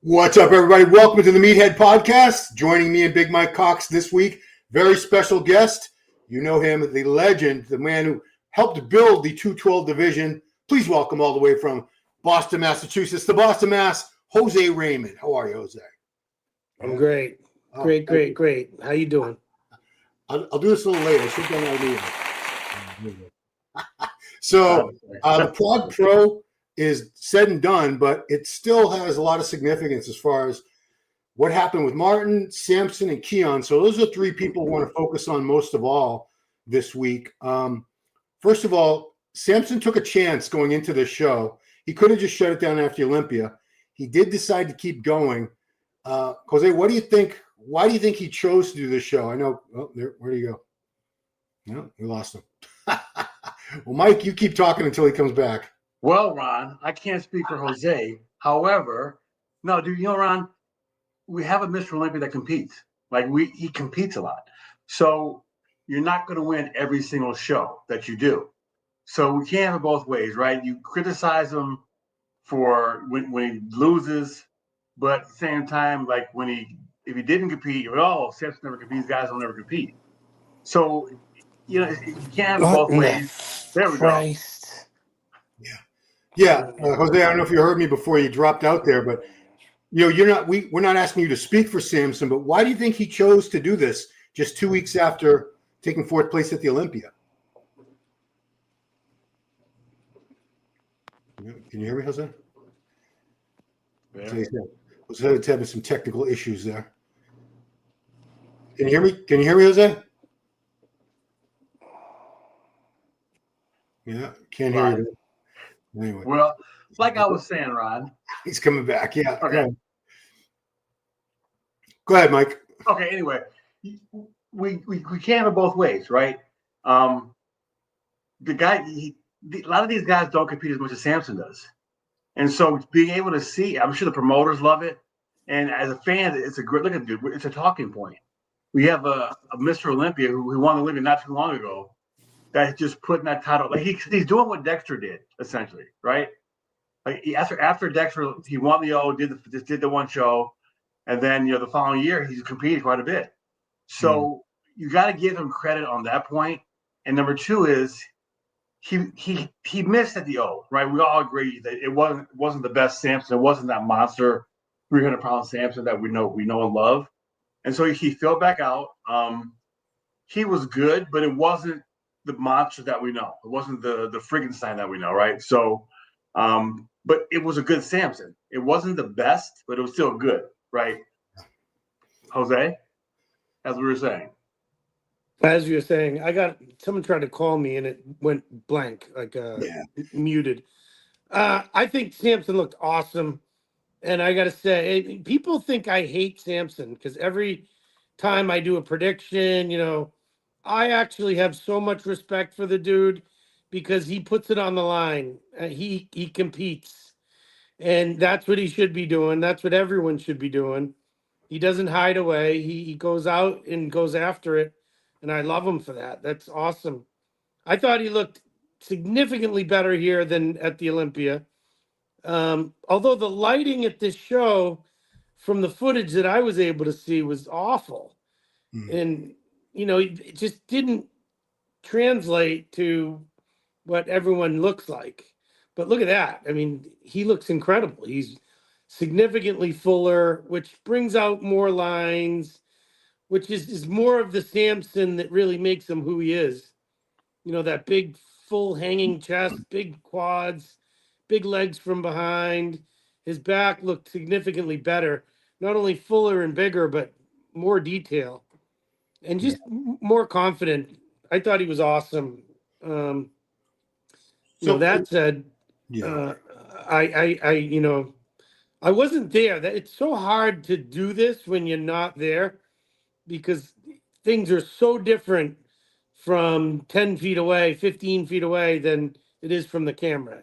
What's up, everybody? Welcome to the Meathead Podcast. Joining me and Big Mike Cox this week, very special guest. You know him, the legend, the man who helped build the 212 division. Please welcome all the way from Boston, Massachusetts, the Boston Mass, Jose Raymond. How are you, Jose? I'm great. Great. How you doing? I'll do this a little later. I should get an idea. So the Prague Pro is said and done, but it still has a lot of significance as far as what happened with Martin, Samson, and Keone. So those are three people we want to focus on most of all this week. First of all, Samson took a chance going into this show. He could have just shut it down after Olympia. He did decide to keep going. Jose, what do you think? Why do you think he chose to do this show? I know. Oh, where do you go? No, we lost him. Well, Mike, you keep talking until he comes back. Well, Ron, I can't speak for Jose. However, no, dude, Ron, we have a Mr. Olympia that competes. He competes a lot. So you're not going to win every single show that you do. So we can't have it both ways, right? You criticize him for when he loses, but at the same time, if he didn't compete, you're Samson never competes, guys will never compete. So, you can't have it both ways. There we go. Yeah, Jose, I don't know if you heard me before you dropped out there, but we're not asking you to speak for Samson, but why do you think he chose to do this just 2 weeks after taking fourth place at the Olympia? Can you hear me, Jose? Yeah. Jose's having some technical issues there. Can you hear me? Can you hear me, Jose? Yeah, can't hear you. Anyway. Well, like I was saying, Ron. He's coming back. Yeah. Okay. Go ahead, Mike. Okay. Anyway, we can't have it both ways, right? A lot of these guys don't compete as much as Samson does, and so being able to see, I'm sure the promoters love it, and as a fan, it's a great look at dude. It's a talking point. We have a Mr. Olympia who won the Olympia not too long ago. That's just putting that title. He's doing what Dexter did, essentially, right? After Dexter, he won the O, did the one show, and then the following year he's competed quite a bit. So you got to give him credit on that point. And number two is he missed at the O, right? We all agree that it wasn't the best Samson. It wasn't that monster 300-pound Samson that we know and love. And so he fell back out. He was good, but it wasn't the monster that we know. It wasn't the Frankenstein that we know, right? So, but it was a good Samson. It wasn't the best, but it was still good, right? Jose, as we were saying. As you were saying, someone tried to call me and it went blank, muted. I think Samson looked awesome. And I got to say, people think I hate Samson because every time I do a prediction, I actually have so much respect for the dude because he puts it on the line. He competes, and that's what he should be doing. That's what everyone should be doing. He doesn't hide away. He goes out and goes after it, and I love him for that. That's awesome. I thought he looked significantly better here than at the Olympia. Although the lighting at this show, from the footage that I was able to see, was awful. And it just didn't translate to what everyone looks like. But look at that. I mean, he looks incredible. He's significantly fuller, which brings out more lines, which is more of the Samson that really makes him who he is. That big, full hanging chest, big quads, big legs from behind. His back looked significantly better. Not only fuller and bigger, but more detail. And just more confident. I thought he was awesome. That said, I wasn't there. It's so hard to do this when you're not there because things are so different from 10 feet away, 15 feet away than it is from the camera,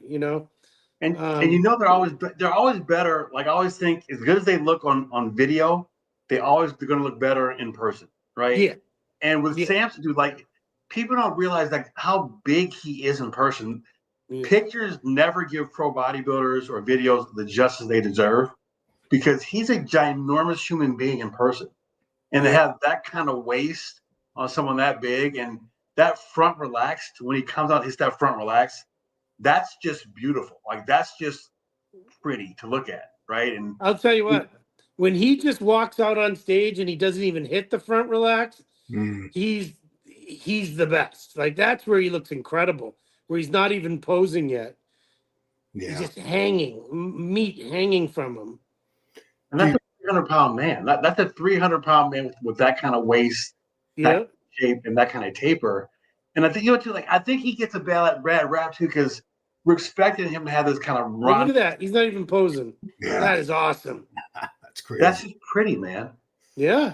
And they're always better. Like I always think, as good as they look on video, they're going to look better in person. Right. Yeah. And with Samson, dude, people don't realize how big he is in person. Yeah. Pictures never give pro bodybuilders or videos the justice they deserve. because he's a ginormous human being in person. And to have that kind of waist on someone that big and that front relaxed, when he comes out, hits that front relaxed, that's just beautiful. Like, that's just pretty to look at, right? And I'll tell you what, when he just walks out on stage and he doesn't even hit the front relax, he's the best. Like, that's where he looks incredible, where he's not even posing yet. Yeah. He's just hanging, meat hanging from him. And that's a 300-pound man. That's a 300-pound man with that kind of waist, that kind of shape, and that kind of taper. And I think, I think he gets a bad rap too, because we're expecting him to have this kind of run. Look at that. He's not even posing. Yeah. That is awesome. That's crazy. That's just pretty, man. Yeah.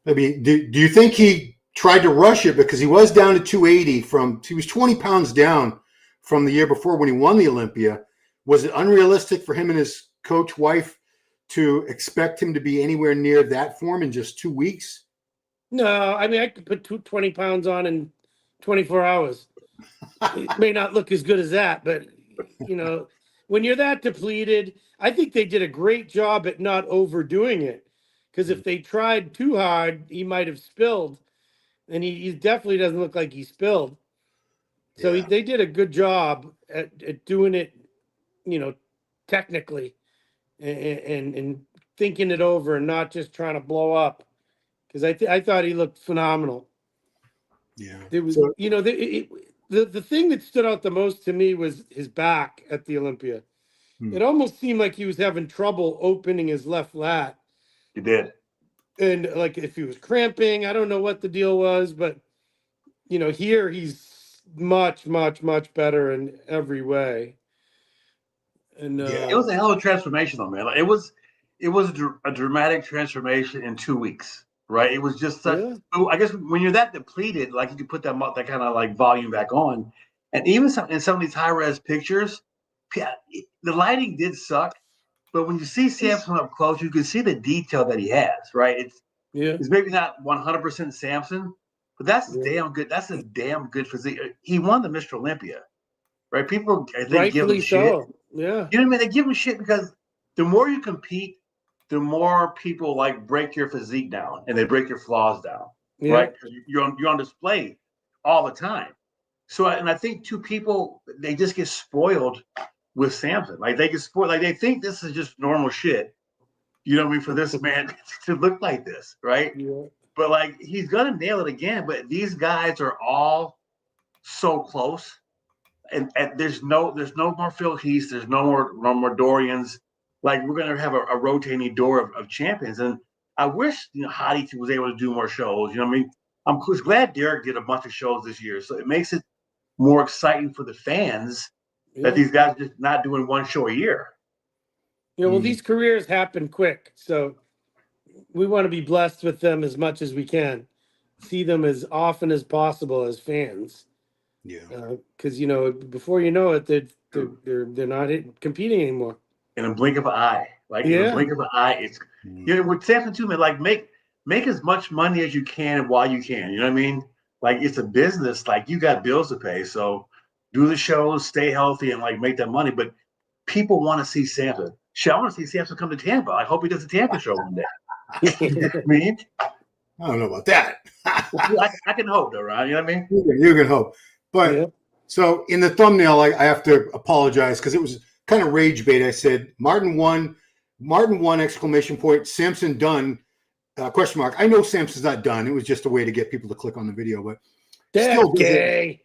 I mean, do you think he tried to rush it because he was down to 280 he was 20 pounds down from the year before when he won the Olympia? Was it unrealistic for him and his coach wife to expect him to be anywhere near that form in just 2 weeks? No, I mean, I could put 20 pounds on in 24 hours. It may not look as good as that, but, when you're that depleted, I think they did a great job at not overdoing it. Because if they tried too hard, he might have spilled. And he definitely doesn't look like he spilled. So they did a good job at doing it, technically. And thinking it over and not just trying to blow up, because I thought he looked phenomenal. Yeah, there was the thing that stood out the most to me was his back at the Olympia. It almost seemed like he was having trouble opening his left lat. He did, and like if he was cramping, I don't know what the deal was, but here he's much, much, much better in every way. And it was a hell of a transformation, though, man. Like, it was a dramatic transformation in 2 weeks, right? It was just such. Yeah. I guess when you're that depleted, like, you could put that kind of like volume back on, and even in some of these high res pictures, the lighting did suck, but when you see Samson up close, you can see the detail that he has, right? It's maybe not 100% Samson, but that's damn good. That's a damn good physique. He won the Mr. Olympia, right? People, I think, give him shit. Yeah. You know what I mean? They give him shit because the more you compete, the more people like break your physique down and they break your flaws down, right? Because you're on display all the time. So, and I think people, they just get spoiled with Samson. Like, they get spoiled. Like, they think this is just normal shit. You know what I mean? For this man to look like this, right? Yeah. But like, he's gonna nail it again. But these guys are all so close. And there's no more Phil Heath, there's no more Dorians. Like, we're gonna have a rotating door of champions. And I wish Hadi was able to do more shows. You know what I mean? I'm glad Derek did a bunch of shows this year, so it makes it more exciting for the fans that these guys are just not doing one show a year. Well, these careers happen quick, so we want to be blessed with them as much as we can. See them as often as possible as fans. Yeah, because before you know it, they're not competing anymore. In a blink of an eye, in a blink of an eye, it's with Samson too, man. Like, make as much money as you can while you can. You know what I mean? Like, it's a business. Like, you got bills to pay, so do the shows, stay healthy, and like make that money. But people want to see Samson. I want to see Samson come to Tampa. I hope he does a Tampa show one day. You know what I mean? I don't know about that. I can hope, though, right? You know what I mean? You can hope. But so in the thumbnail, I have to apologize because it was kind of rage bait. I said Martin won, exclamation point, Samson done, question mark. I know Samson's not done. It was just a way to get people to click on the video, but still gay.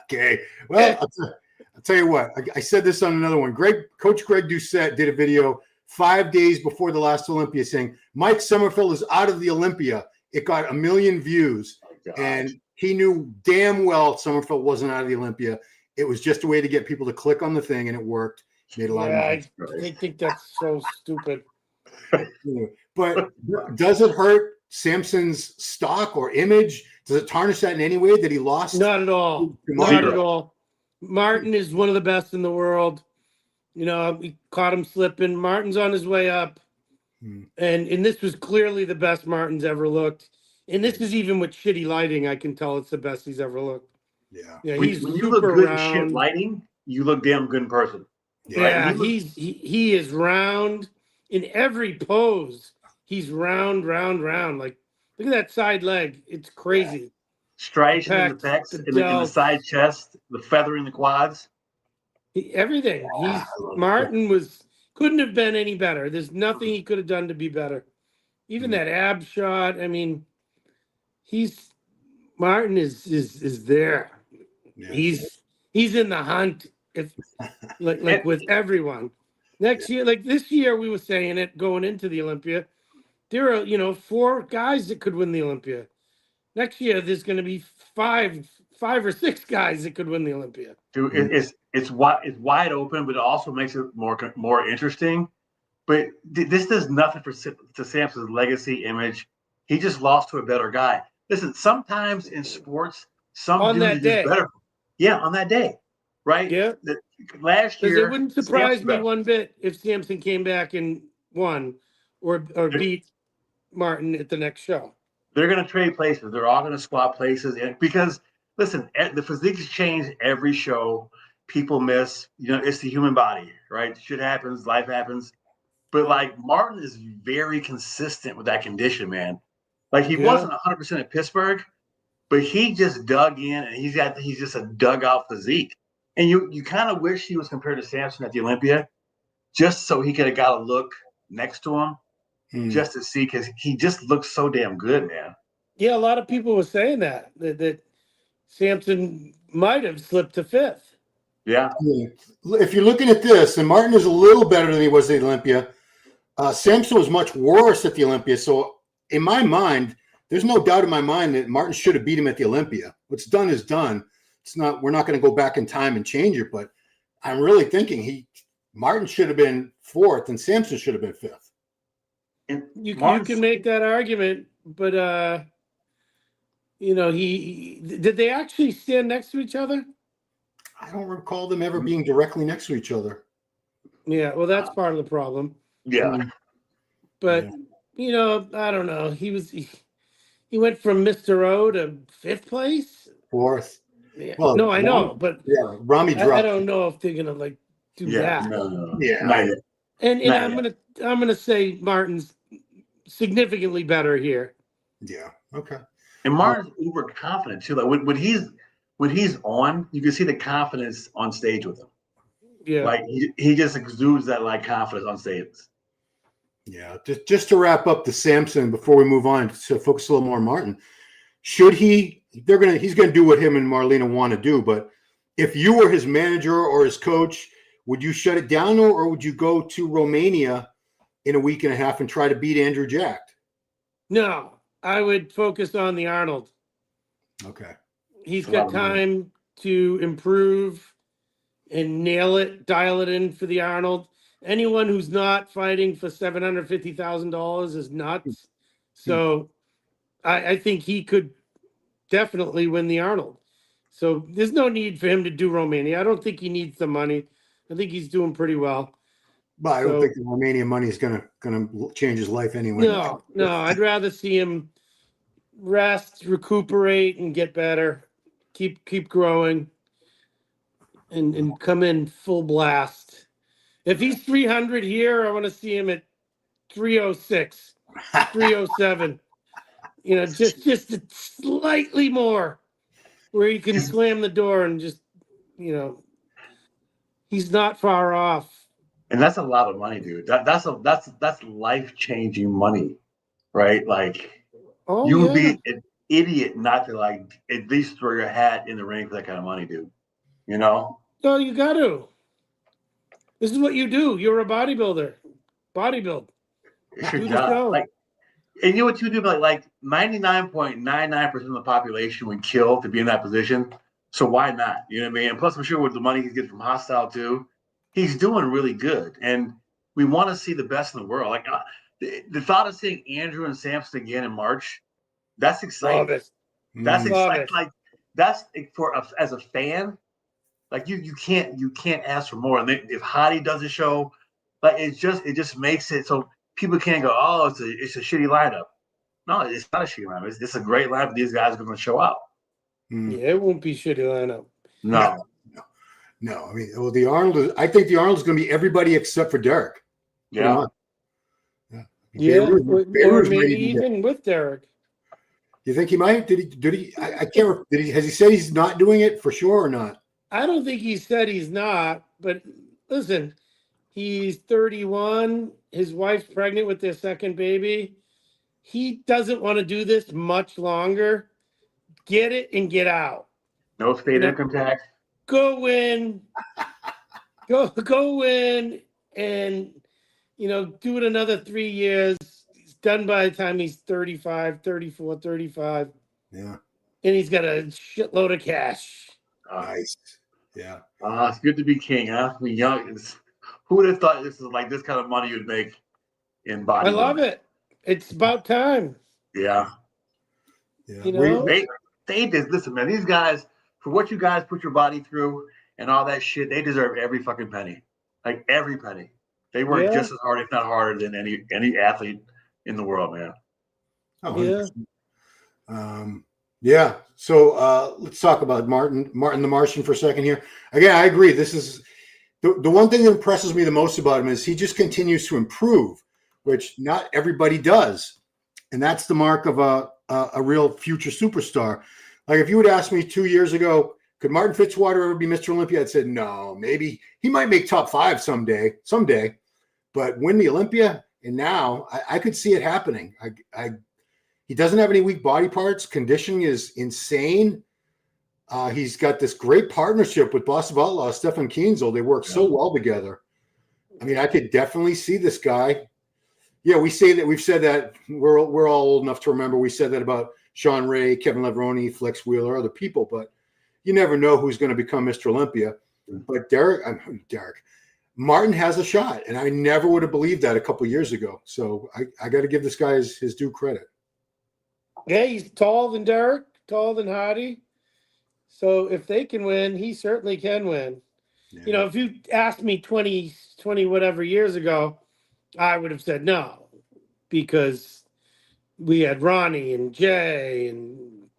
Okay. Well, I'll tell you what. I said this on another one. Coach Greg Doucette did a video 5 days before the last Olympia saying Mike Sommerfeld is out of the Olympia. It got 1 million views, and he knew damn well Sommerfeld wasn't out of the Olympia. It was just a way to get people to click on the thing, and it worked. Made a lot of money. I think that's so stupid. But does it hurt Samson's stock or image? Does it tarnish that in any way that he lost? Not at all. Not at all. Martin is one of the best in the world. We caught him slipping. Martin's on his way up. And this was clearly the best Martin's ever looked. And this is even with shitty lighting. I can tell it's the best he's ever looked. Yeah. When you look good in shit lighting, you look damn good in person. Yeah, he is round. in every pose, he's round. Like, look at that side leg. It's crazy. Striation in the Pecs, pecs, the in the delts. side chest, the feather in the quads. Everything. Martin couldn't have been any better. There's nothing he could have done to be better. Even that ab shot. I mean, Martin is there. Yeah. He's in the hunt. If like with everyone. Next year, like this year, we were saying it going into the Olympia. There are 4 guys that could win the Olympia. Next year, there's going to be five or 6 guys that could win the Olympia. Dude, it's wide open, but it also makes it more interesting. But this does nothing to Samson's legacy image. He just lost to a better guy. Listen, sometimes in sports, some dudes are just better. Yeah, on that day, right? Yeah. Last year, it wouldn't surprise me one bit if Samson came back and won or beat Martin at the next show. They're going to trade places. They're all going to swap places, because listen, the physiques change every show. People miss. It's the human body, right? Shit happens. Life happens. But like Martin is very consistent with that condition, man. Like he wasn't 100% at Pittsburgh, but he just dug in, and he's just a dugout physique. And you kind of wish he was compared to Samson at the Olympia, just so he could have got a look next to him, just to see, because he just looks so damn good, man. Yeah, a lot of people were saying that Samson might have slipped to 5th. Yeah. If you're looking at this, and Martin is a little better than he was at the Olympia, Samson was much worse at the Olympia. So in my mind, there's no doubt in my mind that Martin should have beat him at the Olympia. What's done is done. We're not going to go back in time and change it, but I'm really thinking Martin should have been 4th and Samson should have been 5th. And you can make that argument, but did they actually stand next to each other? I don't recall them ever being directly next to each other. Yeah, well, that's part of the problem. Yeah. But I don't know. He went from Mr. O to 5th place. 4th. Yeah. Well, no, I know, but Rami dropped. I don't know if they're gonna do that. No. Yeah. And I'm gonna say Martin's significantly better here. Yeah. Okay. And Martin's uber confident too. Like when he's on, you can see the confidence on stage with him. Yeah. Like he just exudes that confidence on stage. Yeah. Just to wrap up the Samson before we move on to focus a little more on Martin. He's gonna do what him and Marlena want to do, but if you were his manager or his coach, would you shut it down or would you go to Romania in a week and a half and try to beat Andrew Jack? No, I would focus on the Arnold. Okay. He's got time to improve and dial it in for the Arnold. Anyone who's not fighting for $750,000 is nuts. So I think he could definitely win the Arnold. So there's no need for him to do Romania. I don't think he needs the money. I think he's doing pretty well. But I don't think the Romanian money is gonna change his life anyway. No, I'd rather see him rest, recuperate, and get better. Keep growing, and come in full blast. If he's 300 here, I want to see him at 306, 307. Just slightly more, where he can slam the door and just, he's not far off. And that's a lot of money, dude. That's life-changing money, right? Like, you would be an idiot not to at least throw your hat in the ring for that kind of money, dude. No, you got to. This is what you do. You're a bodybuilder. Bodybuild. It's your job. And you know what you do? Like 99.99% of the population would kill to be in that position. So why not? You know what I mean? And plus, I'm sure with the money he gets from Hostile too, he's doing really good. And we want to see the best in the world. Like the thought of seeing Andrew and Samson again in March, that's exciting. Love it. That's exciting. Like that's as a fan, like you can't ask for more. And if Hottie does a show, it just makes it so people can't go, oh, it's a shitty lineup. No, it's not a shitty lineup. It's a great lineup. These guys are going to show out. Yeah, it won't be shitty lineup. No. I mean, well, I think the Arnold is going to be everybody except for Derek. Yeah. Yeah, Babe or Ruth might maybe even even with Derek. You think he might? Did he? I can't. Has he said he's not doing it for sure or not? I don't think he said he's not, but listen, he's 31. His wife's pregnant with their second baby. He doesn't want to do this much longer. Get it and get out. No state income tax. Go win. Go win and do it another 3 years. He's done by the time he's 35, 34, 35. Yeah. And he's got a shitload of cash. Nice. Yeah. It's good to be king, huh? We young. Who would have thought this is like this kind of money you'd make in bodybuilding? I love it. It's about time. Yeah. Yeah. They did. Listen, man, these guys, for what you guys put your body through and all that shit, they deserve every fucking penny. Like every penny. They work just as hard, if not harder, than any athlete in the world, man. Oh, yeah. So let's talk about Martin the Martian for a second here. Again, I agree. This is the one thing that impresses me the most about him is he just continues to improve, which not everybody does. And that's the mark of a real future superstar. Like if you would ask me 2 years ago, could Martin Fitzwater ever be Mr. Olympia? I'd said no, maybe he might make top 5 someday, but win the Olympia. And now I could see it happening. He doesn't have any weak body parts. Conditioning is insane. He's got this great partnership with Boss of Outlaws, Stefan Kienzel. They work so well together. I mean, I could definitely see this guy. Yeah, we've said that we're all old enough to remember. We said that about Sean Ray, Kevin Levrone, Flex Wheeler, other people, but you never know who's going to become Mr. Olympia. But Martin has a shot, and I never would have believed that a couple of years ago. So I got to give this guy his due credit. Yeah, he's taller than Derek, taller than Hardy. So if they can win, he certainly can win. Yeah. If you asked me 20 whatever years ago, I would have said no, because we had Ronnie and Jay and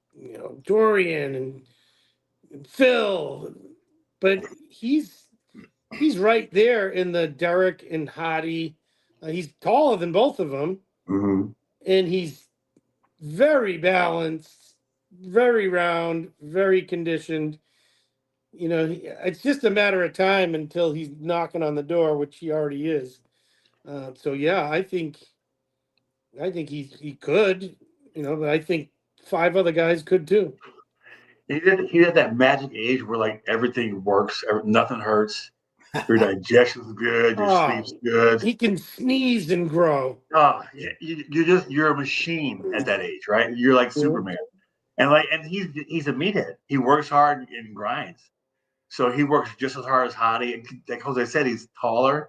Dorian and Phil, but he's right there in the Derek and Hardy. He's taller than both of them, and he's very balanced, very round, very conditioned. It's just a matter of time until he's knocking on the door, which he already is. So yeah, I think he could, but I think 5 other guys could too. He had that magic age where like everything works, nothing hurts. Your digestion's good, your sleep's good. He can sneeze and grow. Oh, yeah, you're a machine at that age, right? You're like Superman, and he's a meathead. He works hard and grinds, so he works just as hard as Hottie. And like Jose said, he's taller,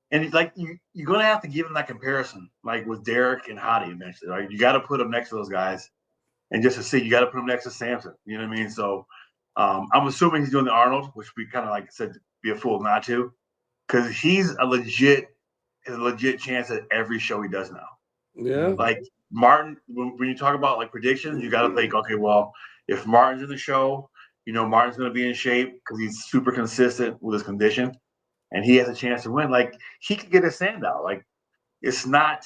and he's like you're gonna have to give him that comparison, like with Derek and Hottie eventually, right? You got to put him next to those guys, and just to see, you got to put him next to Samson. You know what I mean? So I'm assuming he's doing the Arnold, which we kind of like said, be a fool not to, because he's a legit chance at every show he does now. Yeah. Like Martin, when you talk about like predictions, you got to think, okay, well, if Martin's in the show, Martin's going to be in shape because he's super consistent with his condition, and he has a chance to win. Like he could get a standout. Like it's not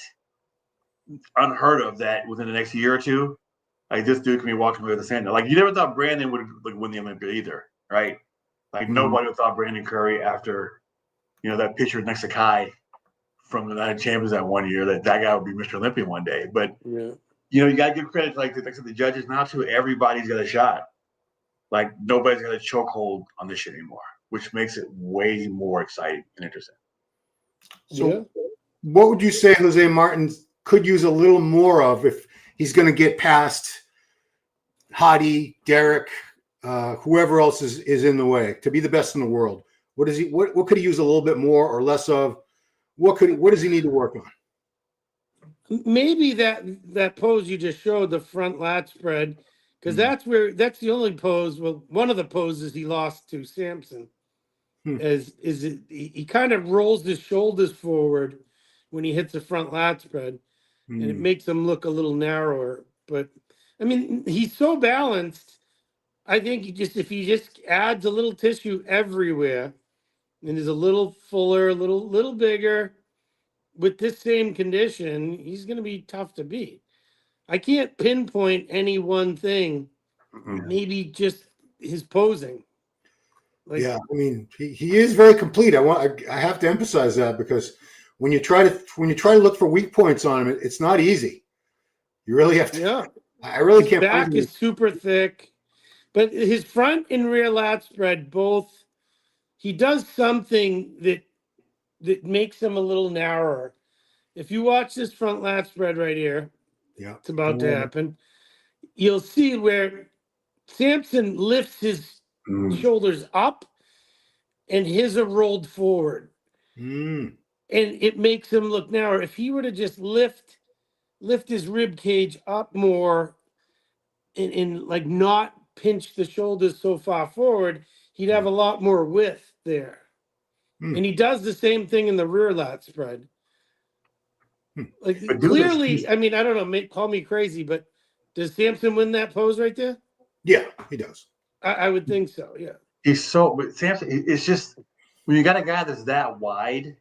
unheard of that within the next year or two, like this dude can be walking away with a standout. Like you never thought Brandon would win the Olympia either, right? Like nobody would thought Brandon Curry after, that picture next to Kai from the United Champions that one year, that guy would be Mr. Olympia one day. But you got to give credit to the judges now too. Everybody's got a shot. Like nobody's got a chokehold on this shit anymore, which makes it way more exciting and interesting. So, what would you say Jose Martin could use a little more of if he's going to get past Hottie, Derek, whoever else is in the way to be the best in the world? What could he use a little bit more or less of? What does he need to work on? Maybe that pose you just showed, the front lat spread, because that's the only pose. Well, one of the poses he lost to Samson he kind of rolls his shoulders forward when he hits the front lat spread, and it makes him look a little narrower. But I mean, he's so balanced. I think if he just adds a little tissue everywhere and is a little fuller, a little bigger, with this same condition, he's going to be tough to beat. I can't pinpoint any one thing. Maybe just his posing. Like, yeah, I mean, he is very complete. I have to emphasize that, because when you try to look for weak points on him, it's not easy. You really have to. Yeah, I really his can't. Back is super thick, but his front and rear lat spread both. He does something that makes him a little narrower. If you watch this front lat spread right here, yeah, it's about to happen. You'll see where Samson lifts his shoulders up, and his are rolled forward, and it makes him look narrower. If he were to just lift his rib cage up more, and like not pinch the shoulders so far forward, he'd have a lot more width there. And he does the same thing in the rear lat spread. Like, clearly, I mean, I don't know, call me crazy, but does Samson win that pose right there? Yeah, he does. I would think so, yeah. But Samson, it's just, when you got a guy that's that wide,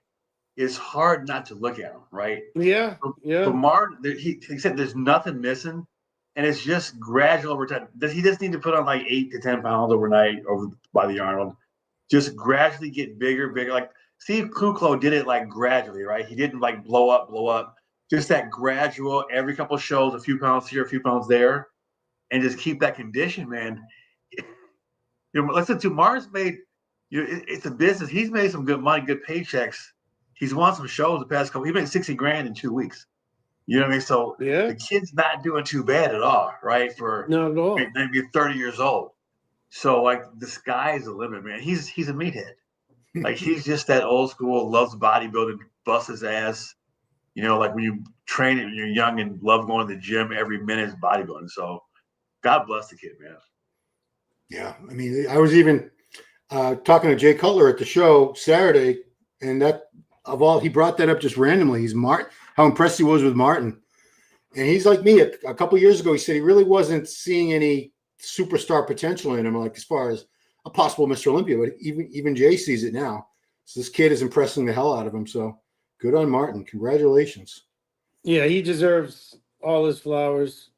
it's hard not to look at him, right? Yeah, But Martin, he said there's nothing missing, and it's just gradual over time. Does he just need to put on like 8 to 10 pounds overnight by the Arnold? Just gradually get bigger. Like Steve Kuklo did it like gradually, right? He didn't like blow up. Just that gradual, every couple of shows, a few pounds here, a few pounds there, and just keep that condition, man. Listen to Mars made, it's a business. He's made some good money, good paychecks. He's won some shows the past couple. He made $60,000 in 2 weeks. You know what I mean? So the kid's not doing too bad at all, right? For not at all. Maybe 30 years old. So like the sky's the limit, man. He's a meathead. Like he's just that old school, loves bodybuilding, busts his ass. Like when you train it when you're young and love going to the gym, every minute is bodybuilding. So God bless the kid, man. Yeah, I mean, I was even talking to Jay Cutler at the show Saturday, and he brought that up just randomly. How impressed he was with Martin, and he's like me. A couple of years ago, he said he really wasn't seeing any superstar potential in him, like as far as a possible Mr. Olympia. But even Jay sees it now. So this kid is impressing the hell out of him. So good on Martin. Congratulations. Yeah, he deserves all his flowers.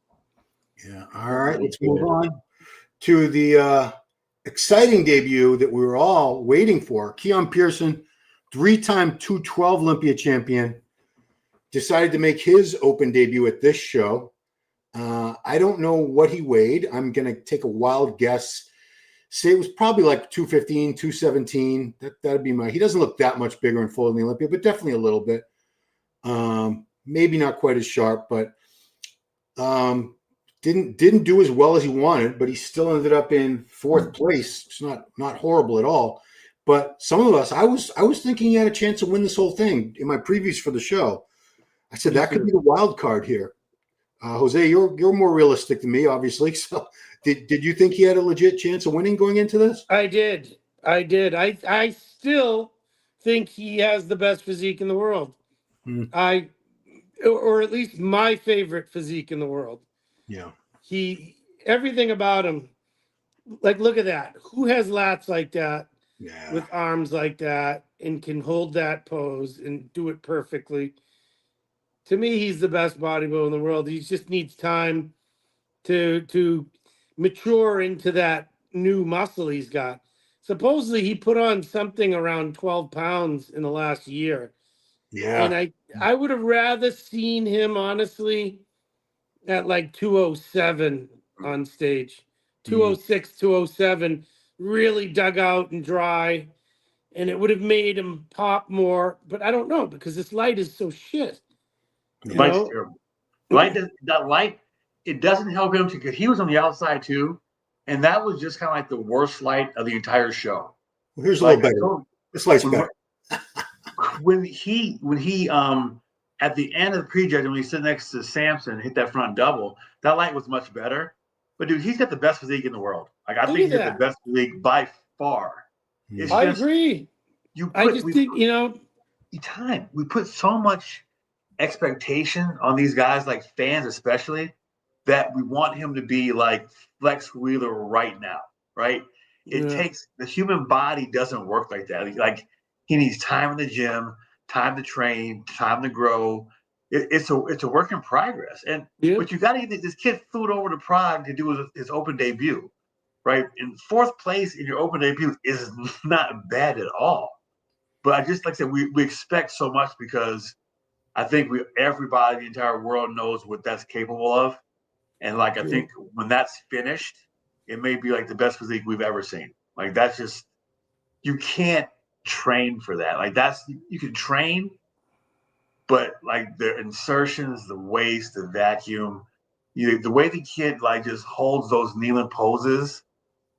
Yeah. All right, let's move on to the exciting debut that we were all waiting for. Keone Pearson, 3-time 212 Olympia champion, decided to make his open debut at this show. I don't know what he weighed. I'm going to take a wild guess. Say it was probably like 215, 217. That'd be he doesn't look that much bigger and full in the Olympia, but definitely a little bit. Maybe not quite as sharp, but didn't do as well as he wanted, but he still ended up in 4th place. It's not horrible at all. But some of us, I was thinking he had a chance to win this whole thing in my previews for the show. I said that could be the wild card here. Jose, you're more realistic than me, obviously. So, did you think he had a legit chance of winning going into this? I did. I still think he has the best physique in the world. Or at least my favorite physique in the world. Yeah. Everything about him, like, look at that. Who has lats like that? Yeah. With arms like that and can hold that pose and do it perfectly. To me, he's the best bodybuilder in the world. He just needs time to mature into that new muscle he's got. Supposedly, he put on something around 12 pounds in the last year. Yeah. And I would have rather seen him, honestly, at like 207 on stage. 206, 207, really dug out and dry. And it would have made him pop more. But I don't know, because this light is so shit. Light's terrible. Light, it doesn't help him because he was on the outside too, and that was just kind of like the worst light of the entire show. Well, here's a little better. This light's better. When he at the end of the prejudging, when he stood next to Samson and hit that front double, that light was much better. But dude, he's got the best physique in the world. Like I think he's got the best physique by far. I agree. We put so much expectation on these guys, like fans especially, that we want him to be like Flex Wheeler right now, right? It takes, the human body doesn't work like that. Like he needs time in the gym, time to train, time to grow. It's a work in progress. And but you got to get this kid flew over to Prague to do his open debut, right? And fourth place in your open debut is not bad at all. But I just like I said, we expect so much because I think everybody, the entire world knows what that's capable of. And like I think when that's finished, it may be like the best physique we've ever seen. Like that's just you can't train for that. Like you can train, but like the insertions, the waist, the vacuum, the way the kid like just holds those kneeling poses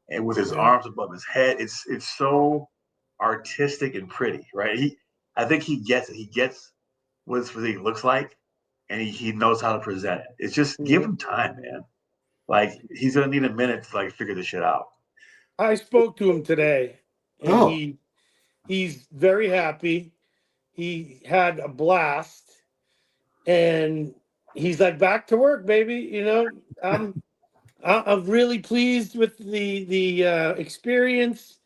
and with his arms above his head, it's so artistic and pretty, right? I think he gets it. He gets what his physique looks like, and he knows how to present it. It's just give him time, man. Like he's gonna need a minute to like figure this shit out. I spoke to him today, and he's very happy. He had a blast, and he's like, back to work, baby. You know, I'm really pleased with the experience.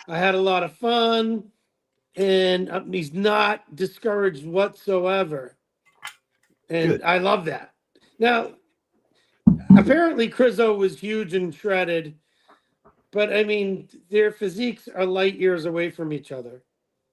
I had a lot of fun, and he's not discouraged whatsoever. And good. I love that. Now, apparently, Krizo was huge and shredded, but I mean, their physiques are light years away from each other.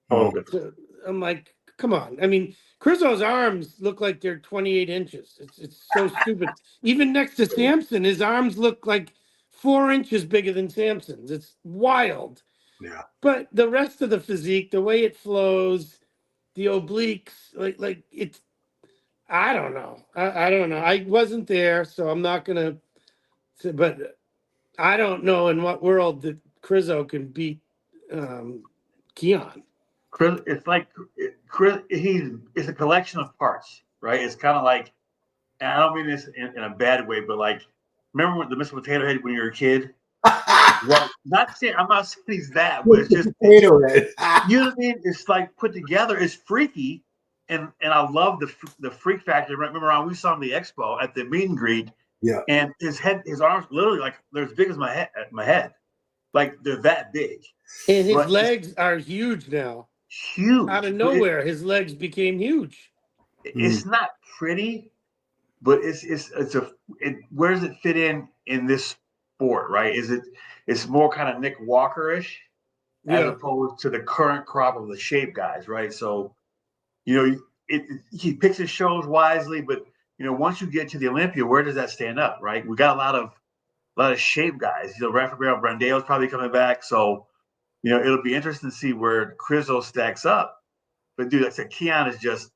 Oh, so I'm like, come on. I mean, Krizo's arms look like they're 28 inches. It's so stupid. Even next to Samson, his arms look like 4 inches bigger than Samson's. It's wild. Yeah. But the rest of the physique, the way it flows, the obliques, like it's, I don't know. I don't know. I wasn't there, so I'm not going to say, but I don't know in what world that Krizo can beat Keone. Chris, it's like it's a collection of parts, right? It's kind of like, and I don't mean this in a bad way, but like, remember when the Mr. Potato Head when you were a kid? Well, I'm not saying he's that, but it's just Potato Head. You know what I mean? It's like put together. It's freaky, and I love the freak factor. Remember when we saw him at the expo at the meet and greet? Yeah. And his arms literally like they're as big as my head, like they're that big. And his legs are huge now. Huge. Out of nowhere, his legs became huge. It's not pretty, but where does it fit in this sport, right? It's more kind of Nick Walker-ish as opposed to the current crop of the shape guys, right? So, he picks his shows wisely, but once you get to the Olympia, where does that stand up, right? We got a lot of shape guys. Rafael Brandeau's probably coming back, so it'll be interesting to see where Krizo stacks up. But dude, like I said, Keone is just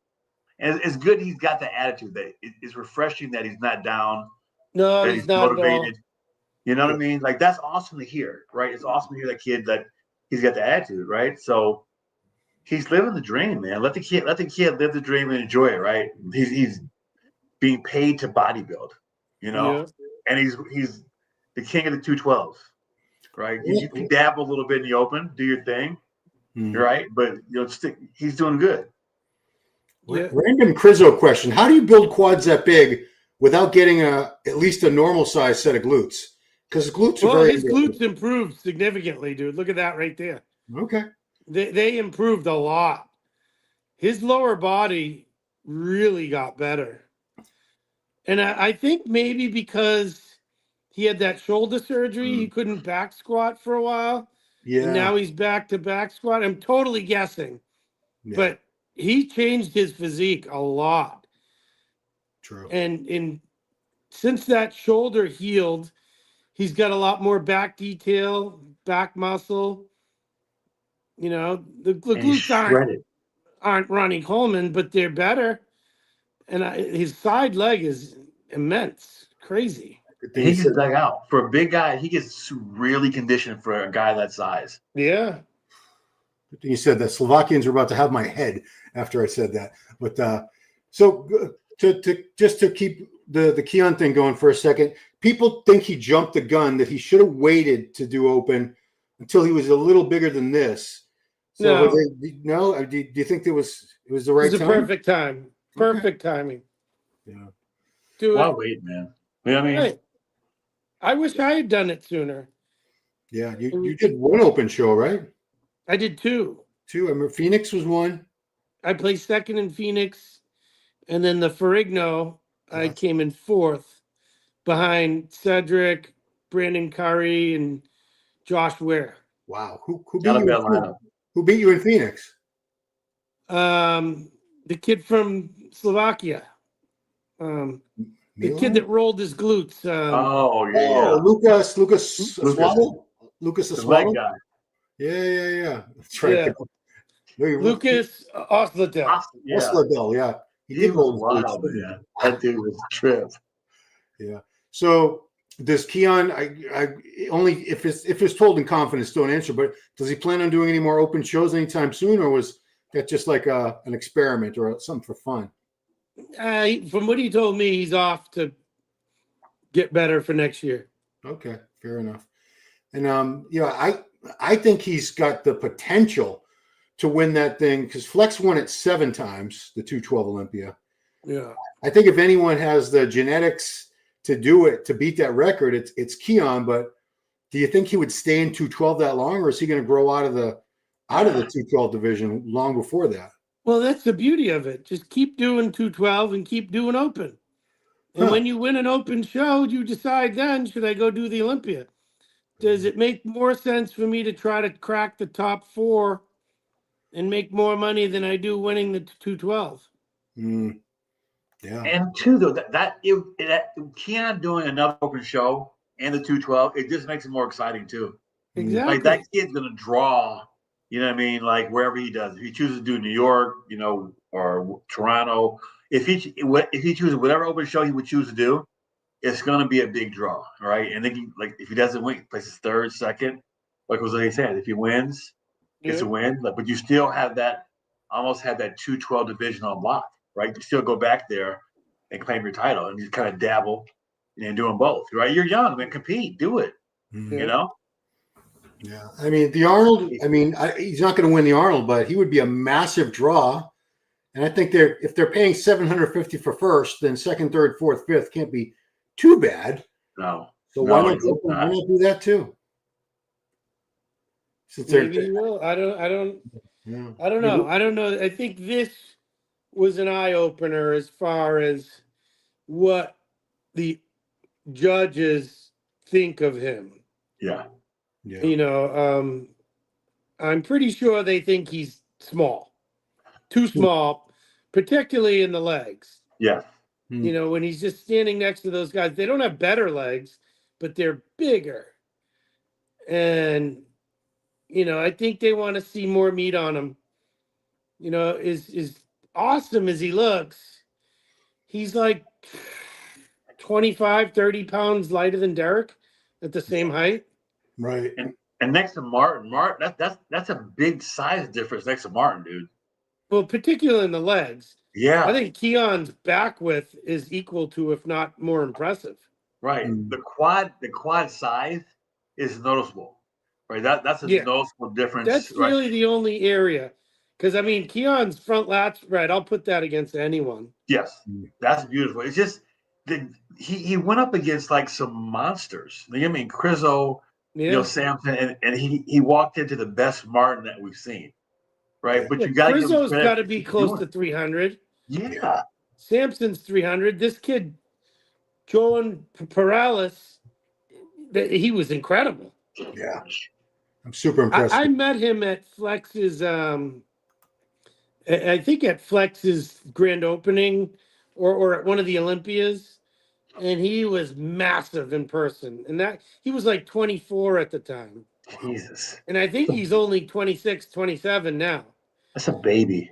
as good. He's got the attitude that it's refreshing that he's not down. No, he's not motivated. You know what I mean? Like that's awesome to hear, right? It's awesome to hear that kid that he's got the attitude, right? So he's living the dream, man. Let the kid live the dream and enjoy it, right? He's being paid to bodybuild, and he's the king of the 212s, right? You can dabble a little bit in the open, do your thing, right? But he's doing good. Yeah. Random Krizo question: how do you build quads that big without getting at least a normal size set of glutes? Because glutes are his glutes improved significantly, dude. Look at that right there. Okay. They improved a lot. His lower body really got better. And I think maybe because he had that shoulder surgery, he couldn't back squat for a while. Yeah. And now he's back to back squat. I'm totally guessing. Yeah. But he changed his physique a lot. True. And since that shoulder healed, he's got a lot more back detail, back muscle. The glutes aren't Ronnie Coleman, but they're better. And his side leg is immense, crazy. He gets dug out. For a big guy, he gets really conditioned for a guy that size. Yeah. You said that Slovakians were about to have my head after I said that. But so to keep the Keone thing going for a second, people think he jumped the gun, that he should have waited to do open until he was a little bigger than this. So do you think it was the right time? It was a perfect time. Perfect timing. Yeah. Why wait, man? You know what I mean? Hey, I wish I had done it sooner. Yeah, you did one open show, right? I did two. I remember Phoenix was one. I placed second in Phoenix, and then the Ferrigno, I came in fourth behind Cedric, Brandon Curry, and Josh Ware. Wow. Who beat Not a you bad in Phoenix? lineup. Who beat you in Phoenix? The kid from Slovakia. The kid that rolled his glutes. Lucas Lucas. Lucas The leg Aswado? guy. Yeah. That's right. Yeah. Lucas Osladell. Osladell, yeah. He was wild, man. That dude was a trip. Yeah. So does Keone, I only if it's told in confidence, don't answer, but does he plan on doing any more open shows anytime soon, or was that just like an experiment or something for fun? From what he told me, he's off to get better for next year. Okay, fair enough. And I think he's got the potential to win that thing because Flex won it 7 times, the 212 Olympia. Yeah. I think if anyone has the genetics to do it, to beat that record, it's Keone. But do you think he would stay in 212 that long, or is he going to grow out of the 212 division long before that? Well, that's the beauty of it. Just keep doing 212 and keep doing open. And when you win an open show, you decide then, should I go do the Olympia? Does it make more sense for me to try to crack the top 4 and make more money than I do winning the 212? Yeah. And two, though, that Keone doing another open show and the 212, it just makes it more exciting too. Exactly. Like that kid's gonna draw, you know what I mean? Like wherever he does. If he chooses to do New York, or Toronto, if he chooses whatever open show he would choose to do, it's gonna be a big draw, right? And then if he doesn't win, he places third, second. Like Jose said, if he wins, it's a win. But you still have almost have that 212 division on lock. Right, you still go back there and claim your title, and you kind of dabble in doing both. Right, you're young, man. Compete, do it. Yeah, I mean the Arnold. I mean, he's not going to win the Arnold, but he would be a massive draw. And I think if they're paying $750 for first, then second, third, fourth, fifth can't be too bad. No. So why not do that too? Maybe he will. I don't know. I don't know. I think this was an eye-opener as far as what the judges think of him. Yeah. I'm pretty sure they think he's small, too small, particularly in the legs. Yeah. When he's just standing next to those guys, they don't have better legs, but they're bigger. And, I think they want to see more meat on him. Is awesome as he looks, he's like 25, 30 pounds lighter than Derek at the same height. Right. And next to Martin, that's a big size difference next to Martin, dude. Well, particularly in the legs. Yeah. I think Keone's back width is equal to, if not more impressive. Right. The quad size is noticeable. Right. That's a noticeable difference. That's really the only area. Because, Keone's front lat spread, I'll put that against anyone. Yes, that's beautiful. It's just he went up against like some monsters. Krizo, Samson, and he walked into the best Martin that we've seen, right? But you got Krizo's got to be close to 300. Yeah. Samson's 300. This kid, Joan Perales, he was incredible. Yeah. I'm super impressed. I met him at Flex's I think at Flex's grand opening or at one of the Olympias, and he was massive in person. And that he was like 24 at the time. Jesus. And I think he's only 26, 27 now. That's a baby.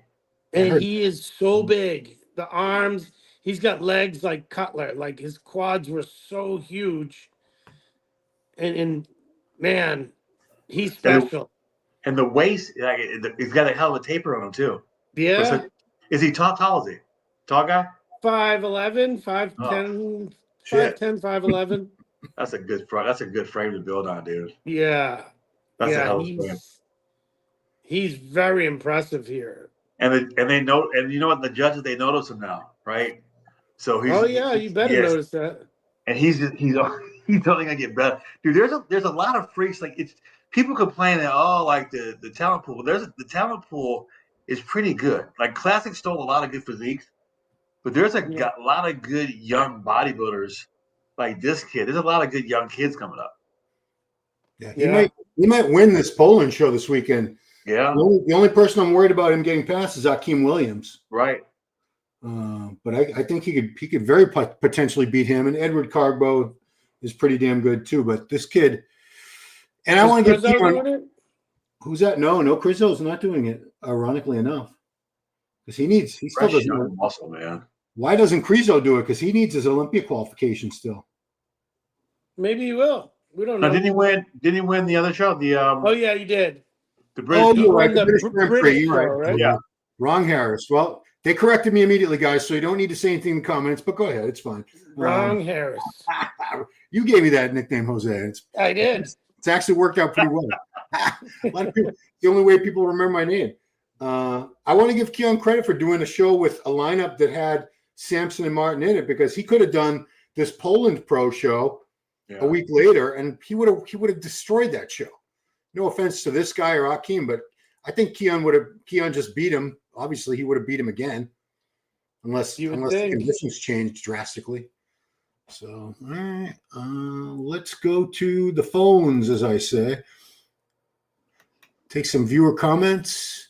And he is so big. The arms, he's got legs like Cutler. Like his quads were so huge. And man, he's special. And the waist, he's got a hell of a taper on him too. Yeah. Is he tall? Tall is he? Tall guy? 5'11", 5'10", 5'10", 5'11". That's a good frame to build on, dude. Yeah. That's a hell of a frame. He's very impressive here. And they know, and you know what? The judges, they notice him now, right? So you better notice that. And he's only gonna get better, dude. There's a lot of freaks. Like people complain that like the talent pool. The talent pool is pretty good. Like Classic stole a lot of good physiques, but there's a lot of good young bodybuilders like this kid. There's a lot of good young kids coming up. Yeah, he might win this Poland show this weekend. Yeah. The only person I'm worried about him getting past is Akeem Williams. Right. But I think he could very potentially beat him. And Edward Carbo is pretty damn good too. But this kid, and I want to get Keone. Who's that? No, Krizo's not doing it. Ironically enough, because he still doesn't muscle, man. Why doesn't Krizo do it? Because he needs his Olympia qualification still. Maybe he will. We don't know. Didn't he win the other show? Oh yeah, he did. The British. You're right. The British Grand Prix. You're right. Yeah. Wrong Harris. Well, they corrected me immediately, guys, so you don't need to say anything in the comments. But go ahead, it's fine. Wrong Harris. You gave me that nickname, Jose. I did. It's actually worked out pretty well. A lot of people, the only way people remember my name. I want to give Keone credit for doing a show with a lineup that had Samson and Martin in it, because he could have done this Poland Pro show a week later, and he would have destroyed that show. No offense to this guy or Akeem, but I think Keone just beat him. Obviously, he would have beat him again, unless the conditions changed drastically. So, all right, let's go to the phones, as I say. Take some viewer comments,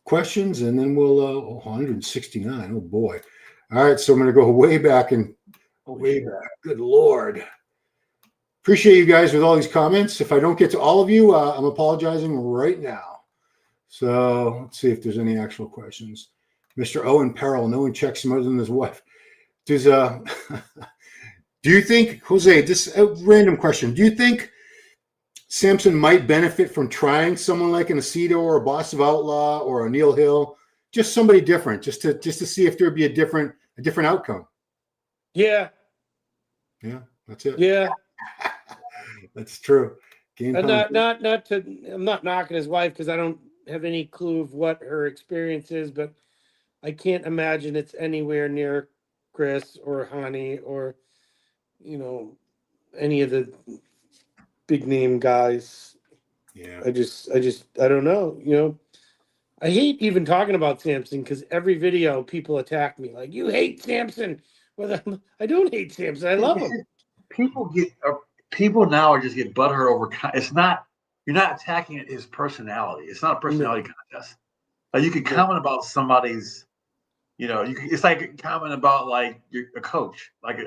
questions, and then we'll 169. Oh boy! All right, so I'm going to go way back. Good Lord! Appreciate you guys with all these comments. If I don't get to all of you, I'm apologizing right now. So let's see if there's any actual questions. Mr. Owen Peril, no one checks him other than his wife. Do you think, Jose, this a random question, do you think Samson might benefit from trying someone like an Aceto or a Boss of Outlaw or a Neil Hill, just somebody different, just to see if there'd be a different outcome? Yeah. Yeah, that's it. Yeah. That's true. I'm not knocking his wife because I don't have any clue of what her experience is, but I can't imagine it's anywhere near Chris or Hani or, any of the big name guys. Yeah. I don't know. I hate even talking about Samson because every video people attack me like, you hate Samson. Well, I don't hate Samson. I love him. People now are just getting butthurt over. You're not attacking his personality. It's not a personality contest. Like you can comment about somebody's, it's like comment about like a coach, like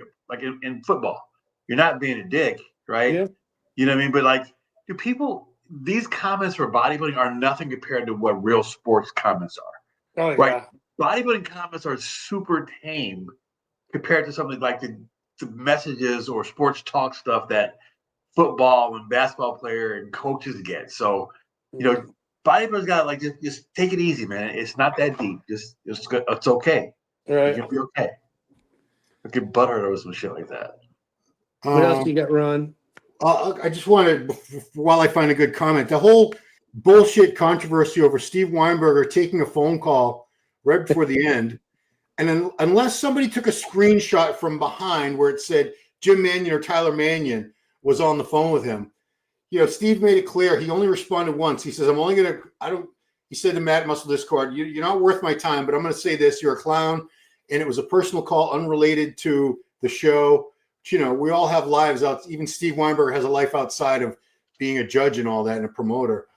in football. You're not being a dick, right? Yeah. You know what I mean? But like, these comments for bodybuilding are nothing compared to what real sports comments are. Oh, right? Yeah. Bodybuilding comments are super tame compared to something like the messages or sports talk stuff that football and basketball player and coaches get. So, bodybuilders got to like just take it easy, man. It's not that deep. It's okay. Right. You'll be okay. I get butthurt over some shit like that. What else you got, Ron? I just wanted, while I find a good comment, the whole bullshit controversy over Steve Weinberger taking a phone call right before the end. And then, unless somebody took a screenshot from behind where it said Jim Mannion or Tyler Mannion was on the phone with him, Steve made it clear. He only responded once. He says, he said to Matt Muscle Discord, you're not worth my time, but I'm going to say this. You're a clown. And it was a personal call unrelated to the show. We all have lives out. Even Steve Weinberger has a life outside of being a judge and all that and a promoter.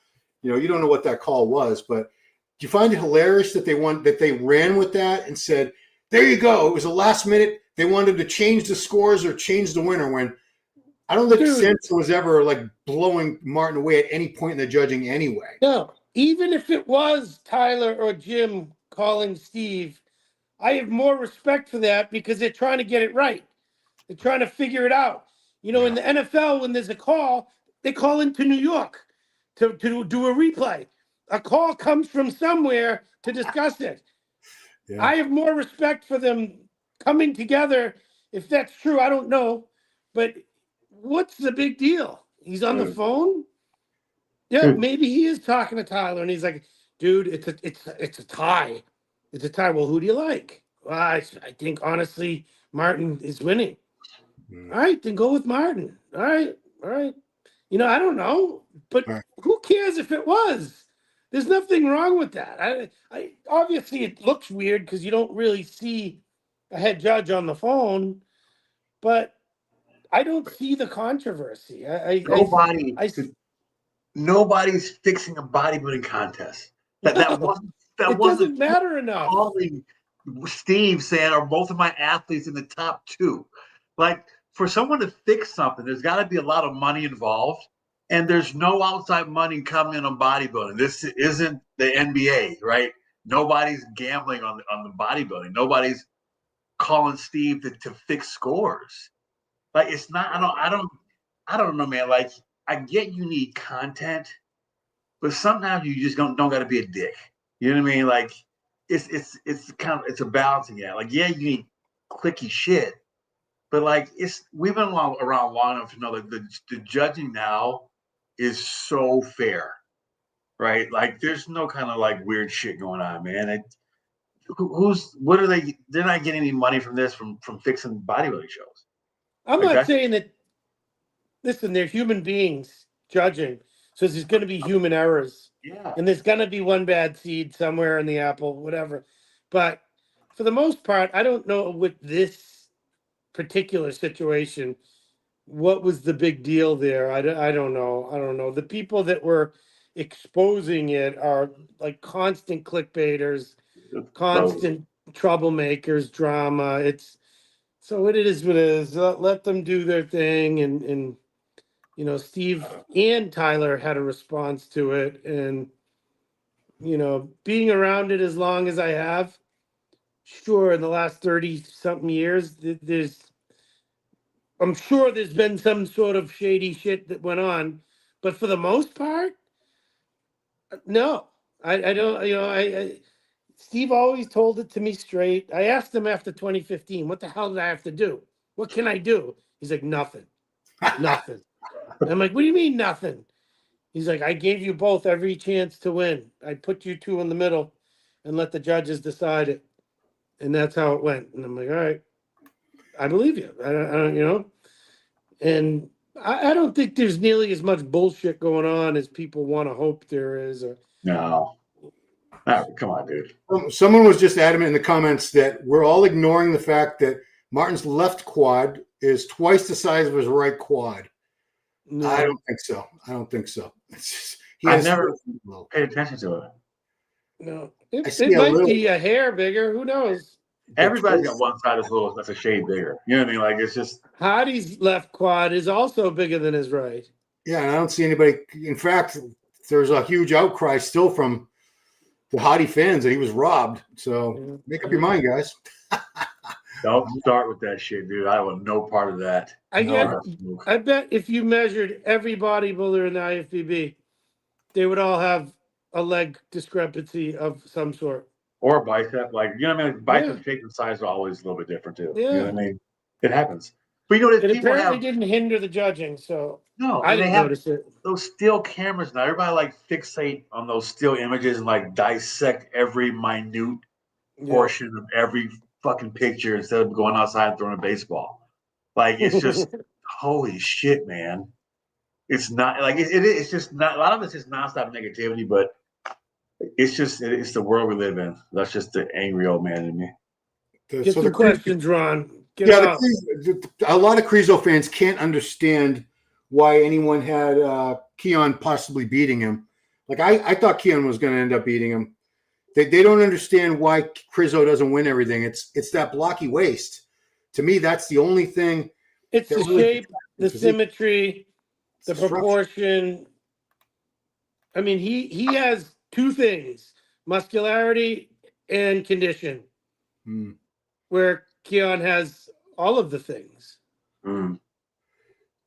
You don't know what that call was, but do you find it hilarious that they ran with that and said, there you go. It was the last minute. They wanted to change the scores or change the winner, when I don't think Samson was ever like blowing Martin away at any point in the judging anyway. No, even if it was Tyler or Jim calling Steve, I have more respect for that because they're trying to get it right. They're trying to figure it out. In the NFL, when there's a call, they call into New York to do a replay. A call comes from somewhere to discuss it. Yeah. I have more respect for them coming together. If that's true, I don't know. But what's the big deal? He's on the phone? Yeah, maybe he is talking to Tyler, and he's like, dude, it's a tie. It's a tie. Well, who do you like? Well, I think, honestly, Martin is winning. All right, then go with Martin. All right. I don't know. But who cares if it was? There's nothing wrong with that. I obviously it looks weird because you don't really see a head judge on the phone, but I don't see the controversy. Nobody's fixing a bodybuilding contest. That it wasn't doesn't matter enough. calling Steve saying, "Are both of my athletes in the top 2?" Like, for someone to fix something, there's got to be a lot of money involved, and there's no outside money coming in on bodybuilding. This isn't the NBA, right? Nobody's gambling on the bodybuilding. Nobody's calling Steve to fix scores. Like, it's not. I don't know, man. Like, I get you need content, but sometimes you just don't got to be a dick. You know what I mean? Like, it's a balancing act. Like, yeah, you need clicky shit, but like, we've been around long enough to know that the judging now is so fair, right? Like, there's no kind of like weird shit going on, man. What are they? They're not getting any money from this from fixing bodybuilding shows. I'm not saying that. Listen, they're human beings judging, so there's going to be human errors. Yeah. And there's going to be one bad seed somewhere in the apple, whatever. But for the most part, I don't know with this particular situation, what was the big deal there? I don't know. The people that were exposing it are like constant clickbaiters, constant troublemakers, drama. So it is what it is. Let them do their thing. And Steve and Tyler had a response to it. And, being around it as long as I have, sure, in the last 30-something years, I'm sure there's been some sort of shady shit that went on. But for the most part, no. I don't, Steve always told it to me straight. I asked him after 2015, what the hell did I have to do? What can I do? He's like, nothing. Nothing. I'm like, what do you mean nothing? He's like, I gave you both every chance to win. I put you two in the middle and let the judges decide it. And that's how it went. And I'm like, all right, I believe you. I don't, and I don't think there's nearly as much bullshit going on as people want to hope there is. No. Come on, dude. Someone was just adamant in the comments that we're all ignoring the fact that Martin's left quad is twice the size of his right quad. No. I don't think so. I never paid attention to it. No, it might be a hair bigger. Who knows? Everybody's got one side that's a shade bigger. You know what I mean? Like, it's just Hardy's left quad is also bigger than his right. Yeah, and I don't see anybody. In fact, there's a huge outcry still from the Hardy fans that he was robbed. So make up your mind, guys. Don't start with that shit, dude. I want no part of that. I bet if you measured every bodybuilder in the IFBB, they would all have a leg discrepancy of some sort. Or a bicep. Like, you know what I mean? Bicep shape and size are always a little bit different, too. Yeah. You know what I mean? It happens. But it apparently didn't hinder the judging, so no, I didn't notice it. Those still cameras now. Everybody like fixate on those still images and like dissect every minute portion of every fucking picture instead of going outside and throwing a baseball. Like, it's just holy shit, man. It's not like it's just not, a lot of it's just nonstop negativity, but it's the world we live in. That's just the angry old man in me. Get some questions, Ron. A lot of Krizo fans can't understand why anyone had Keone possibly beating him. Like, I thought Keone was going to end up beating him. They don't understand why Krizo doesn't win everything. It's that blocky waist. To me, that's the only thing. It's the shape, the symmetry, the proportion. I mean, he has two things: muscularity and condition. Where Keone has all of the things.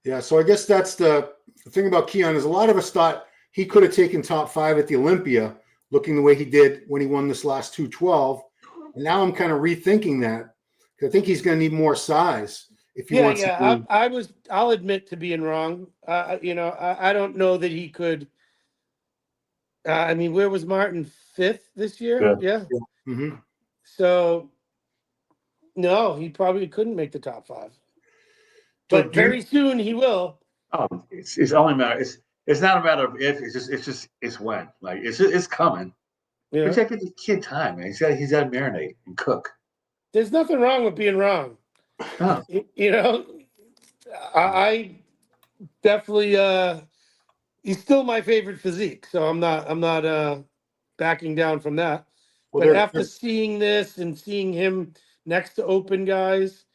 Yeah, so I guess that's the thing about Keone is a lot of us thought he could have taken top 5 at the Olympia, looking the way he did when he won this last 212. And now I'm kind of rethinking that because I think he's going to need more size if he wants to. I'll admit to being wrong. I don't know that he could. I mean, where was Martin? 5th this year? Yeah. Mm-hmm. So, no, he probably couldn't make the top 5. But very soon he will. Oh, it's only a matter. It's not a matter of if. It's when. Like it's coming. Yeah. But check the kid time, man. He's got to marinate and cook. There's nothing wrong with being wrong. No. You know, I definitely he's still my favorite physique, so I'm not backing down from that. Well, But after seeing this and seeing him next to open guys,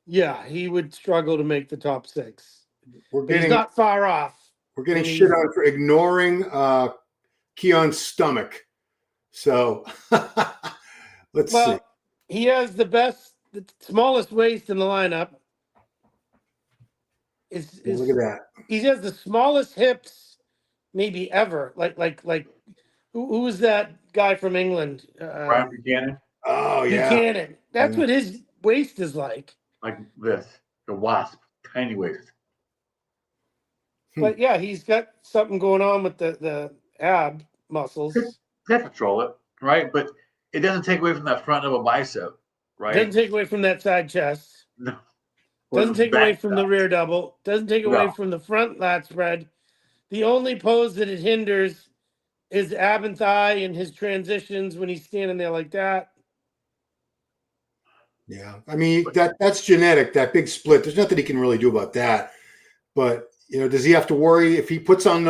yeah, he would struggle to make the top 6. But he's not far off. We're getting shit on for ignoring Keone's stomach. So let's see. He has the smallest waist in the lineup. Look at that. He has the smallest hips maybe ever. Like who was that guy from England? Brian Buchanan. Oh yeah. Buchanan. That's what his waist is like. Like this. The wasp. Tiny waist. But yeah, he's got something going on with the ab muscles. They control it, right? But it doesn't take away from that front of a bicep, right? Doesn't take away from that side chest. No. Doesn't take away from the rear double. Doesn't take away from the front lat spread. The only pose that it hinders is ab and thigh and his transitions when he's standing there like that. Yeah, I mean that's genetic. That big split. There's nothing he can really do about that. But does he have to worry if he puts on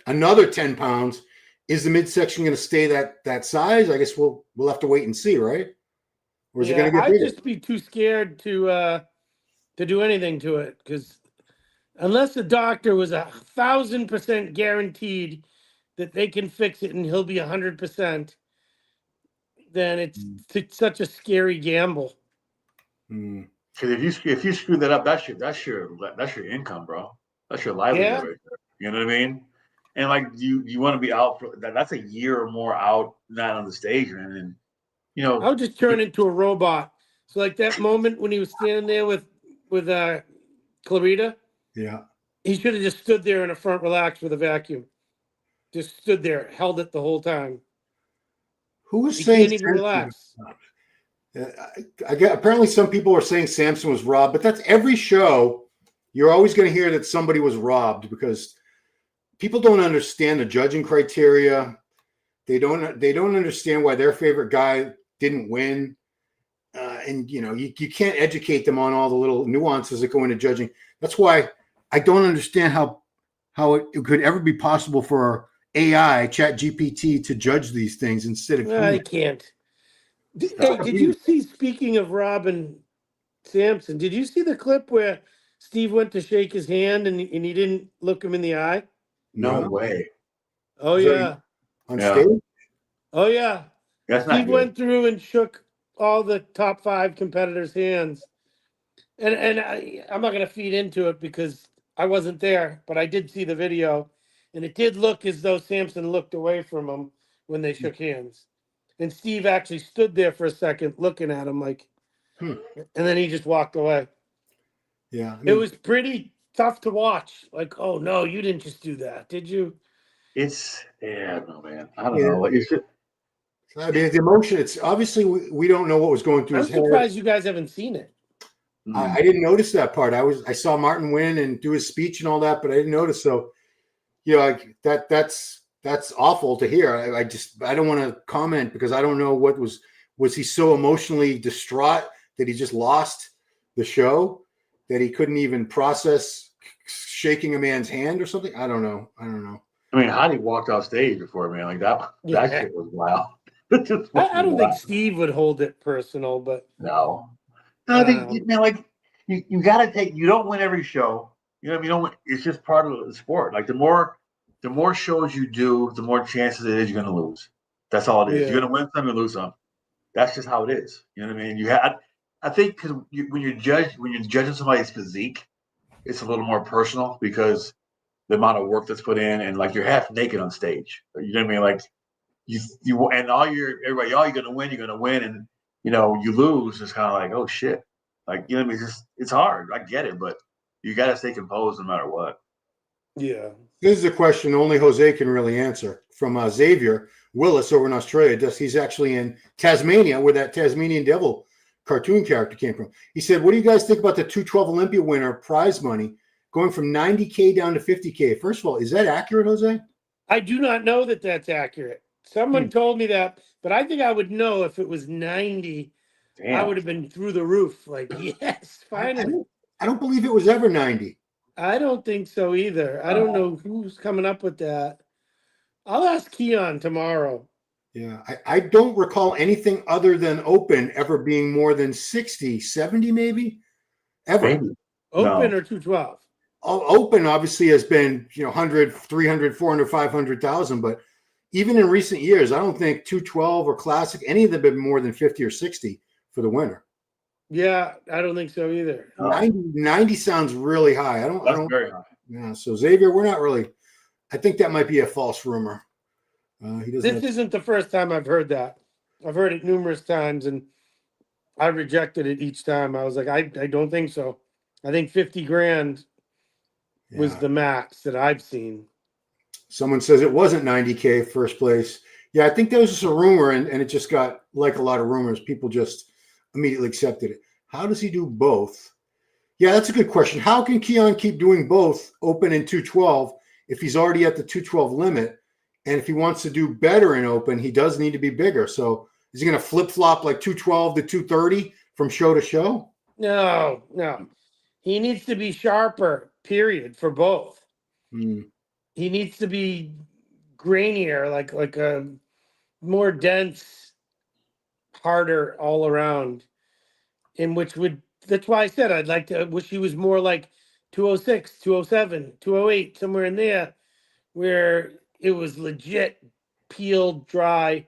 another 10 pounds? Is the midsection going to stay that size? I guess we'll have to wait and see, right? Or is it going to get bigger? I'd just be too scared to do anything to it, because unless the doctor was 1,000% guaranteed that they can fix it and he'll be 100%, then it's such a scary gamble. Because if you screw that up, that's your income, bro. That's your livelihood right there. You know what I mean? And like you want to be out for that. That's a year or more out, not on the stage, man. And I would just turn into a robot. So like that moment when he was standing there with Clarita, he should have just stood there in a front relax with a vacuum. Just stood there, held it the whole time. Who was he saying can't even relax? Apparently some people are saying Samson was robbed, but that's every show. You're always going to hear that somebody was robbed because people don't understand the judging criteria. They don't understand why their favorite guy didn't win. And you can't educate them on all the little nuances that go into judging. That's why I don't understand how it could ever be possible for AI, Chat GPT, to judge these things instead of I can't. Hey, did you see, speaking of Rob and Samson, did you see the clip where Steve went to shake his hand and he didn't look him in the eye? No way. Oh, yeah. On stage? Oh, yeah. That's not Steve good. went through and shook all the top 5 competitors' hands. And I'm not going to feed into it because I wasn't there, but I did see the video. And it did look as though Samson looked away from him when they shook hands. And Steve actually stood there for a second looking at him like, and then he just walked away. Yeah. It was pretty tough to watch. Like, oh, no, you didn't just do that, did you? No, man. I don't know. Like, I mean, the emotion, it's obviously we don't know what was going through his head. I'm surprised you guys haven't seen it. I didn't notice that part. I saw Martin win and do his speech and all that, but I didn't notice. So, that's awful to hear. I don't want to comment because I don't know what was he so emotionally distraught that he just lost the show, that he couldn't even process shaking a man's hand or something. I don't know. I mean, Hottie walked off stage before, man. Like that shit was wild. I don't think Steve would hold it personal, but no, I think, man, like you got to take. You don't win every show. You know what I mean? You don't win, it's just part of the sport. Like the more shows you do, the more chances it is you're going to lose. That's all it is. You're going to win some and lose some. That's just how it is. You know what I mean? I think because when you're judging somebody's physique, it's a little more personal because the amount of work that's put in, and like you're half naked on stage. You know what I mean? Like you and everybody, you're gonna win, and you lose. It's kind of like, oh shit. Like, you know what I mean? It's hard. I get it, but you gotta stay composed no matter what. Yeah. This is a question only Jose can really answer from Xavier Willis over in Australia. He's actually in Tasmania, where that Tasmanian Devil cartoon character came from. He said, what do you guys think about the 212 Olympia winner prize money going from 90K down to 50K. First of all, is that accurate, Jose? I do not know that that's accurate. Someone told me that, but I think I would know if it was 90. Damn. I would have been through the roof. Like, yes, finally. I don't believe it was ever 90. I don't think so either. I don't know who's coming up with that. I'll ask Keone tomorrow. Yeah, I don't recall anything other than open ever being more than 60, 70 maybe? Ever. Maybe. Open No. or 212? Open obviously has been, 100, 300, 400, 500,000, but even in recent years, I don't think 212 or Classic, any of them have been more than 50 or 60 for the winner. Yeah, I don't think so either. 90 sounds really high. I don't Very high. Yeah, so Xavier, we're not really. I think that might be a false rumor. This isn't the first time I've heard that. I've heard it numerous times, and I rejected it each time. I was like, I don't think so. I think 50 grand was the max that I've seen. Someone says it wasn't 90K first place. Yeah, I think that was just a rumor, and it just got, like a lot of rumors, people just immediately accepted it. How does he do both? Yeah, that's a good question. How can Keone keep doing both open and 212 if he's already at the 212 limit? And if he wants to do better in open, he does need to be bigger. So is he going to flip-flop like 212 to 230 from show to show? No. He needs to be sharper, period, for both. He needs to be grainier, like a more dense, harder all around. That's why I said I wish he was more like 206, 207, 208, somewhere in there, where it was legit peeled dry,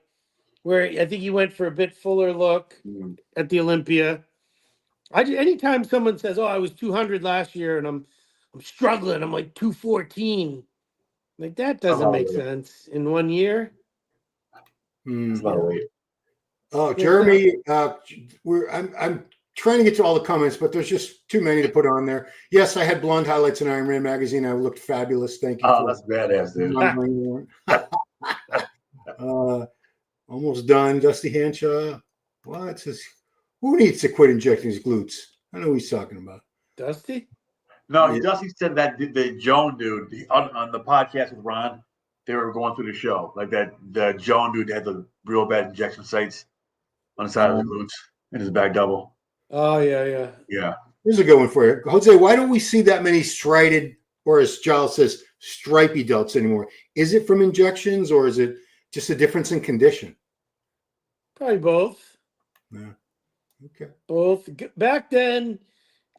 where I think he went for a bit fuller look at the Olympia. Anytime someone says, "Oh, I was 200 last year and I'm struggling," I'm like 214. Like, that doesn't make sense in 1 year. It's not a weight. Oh, Jeremy, I'm trying to get to all the comments, but there's just too many to put on there. Yes, I had blonde highlights in Iron Man magazine. I looked fabulous. Thank you. Oh, that's badass, dude. Almost done. Dusty Hanshaw. Who needs to quit injecting his glutes? I know who he's talking about. Dusty? No, Dusty said that the Joan dude on the podcast with Ron, they were going through the show. Like the Joan dude had the real bad injection sites on the side of the glutes in his back double. Oh, yeah. Yeah. Here's a good one for you. Jose, why don't we see that many striated, or as Giles says, stripy delts anymore? Is it from injections, or is it just a difference in condition? Probably both. Yeah. Okay. Both. Back then,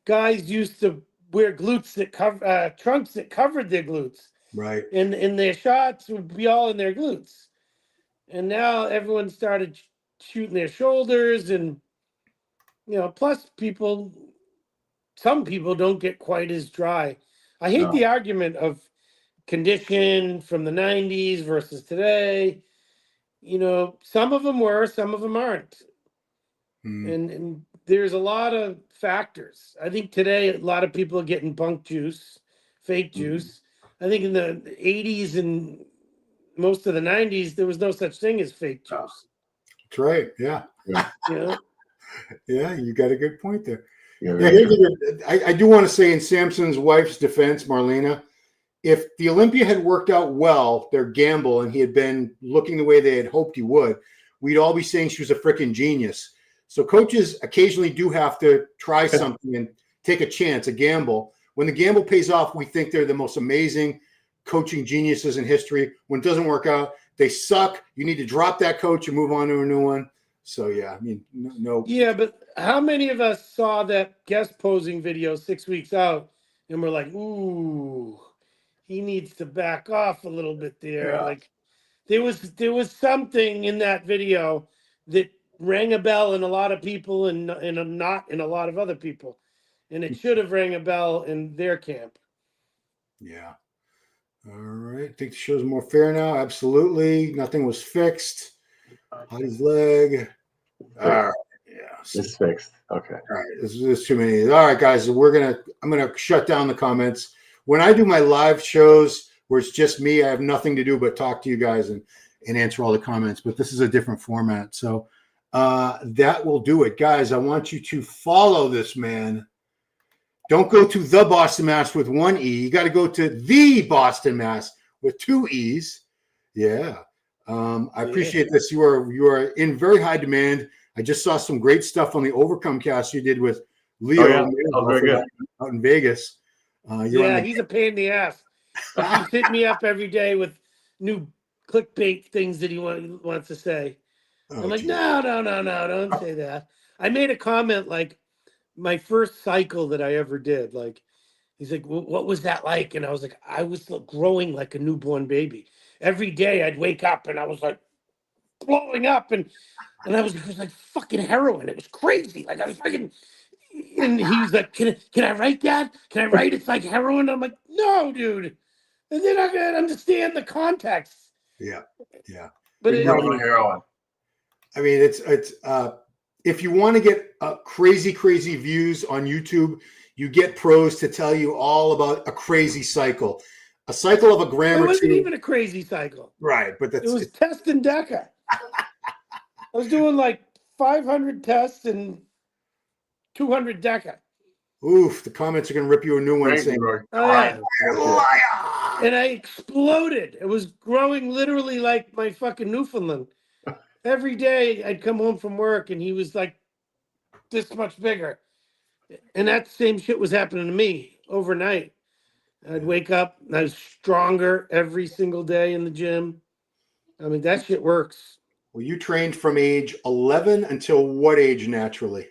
guys used to wear glutes that cover trunks that covered their glutes. Right. And their shots would be all in their glutes. And now everyone started shooting their shoulders, and plus some people don't get quite as dry. I hate the argument of condition from the 90s versus today. Some of them were, some of them aren't. And there's a lot of factors. I think today a lot of people are getting bunk juice, fake juice. I think in the 80s and most of the 90s, there was no such thing as fake juice. That's right. Yeah. Yeah, you got a good point there. I do want to say, in Samson's wife's defense, Marlena, if the Olympia had worked out well, their gamble, and he had been looking the way they had hoped he would, we'd all be saying she was a freaking genius. So coaches occasionally do have to try something and take a chance, a gamble. When the gamble pays off, we think they're the most amazing coaching geniuses in history. When it doesn't work out, they suck. You need to drop that coach and move on to a new one. So, yeah, I mean, no. Yeah, but how many of us saw that guest posing video 6 weeks out and we're like, ooh, he needs to back off a little bit there. Yeah. Like, there was something in that video that rang a bell in a lot of people and not in a lot of other people. And it should have rang a bell in their camp. Yeah. All right. I think the show's more fair now. Absolutely. Nothing was fixed. His leg. All right. Yeah. It's fixed. Okay. All right. There's too many. All right, guys. I'm gonna shut down the comments. When I do my live shows where it's just me, I have nothing to do but talk to you guys and answer all the comments. But this is a different format. So that will do it. Guys, I want you to follow this man Don't go to the Boston Mass with one E. You got to go to the Boston Mass with two E's. Yeah. I appreciate this. You are in very high demand. I just saw some great stuff on the Overcome cast you did with Leo very good. out in Vegas. He's a pain in the ass. He keeps hitting me up every day with new clickbait things that he wants to say. I'm like, no, don't say that. I made a comment like my first cycle that I ever did. Like, he's like, what was that like? And I was like, I was growing like a newborn baby. Every day I'd wake up and I was like blowing up and it was like fucking heroin. It was crazy. Like I was fucking. And he's like, can I write that? Can I write it's like heroin? I'm like, no, dude. And then I gotta understand the context. Yeah. But heroin. I mean, it's if you want to get crazy views on YouTube, you get pros to tell you all about a crazy cycle. A cycle of a gram or two. It wasn't even a crazy cycle. Right, but it was test and deca. I was doing like 500 tests and 200 deca. Oof, the comments are going to rip you a new one saying, liar. And I exploded. It was growing literally like my fucking Newfoundland. Every day I'd come home from work and he was like this much bigger. And that same shit was happening to me overnight. I'd wake up and I was stronger every single day in the gym. I mean, that shit works. Well, you trained from age 11 until what age naturally?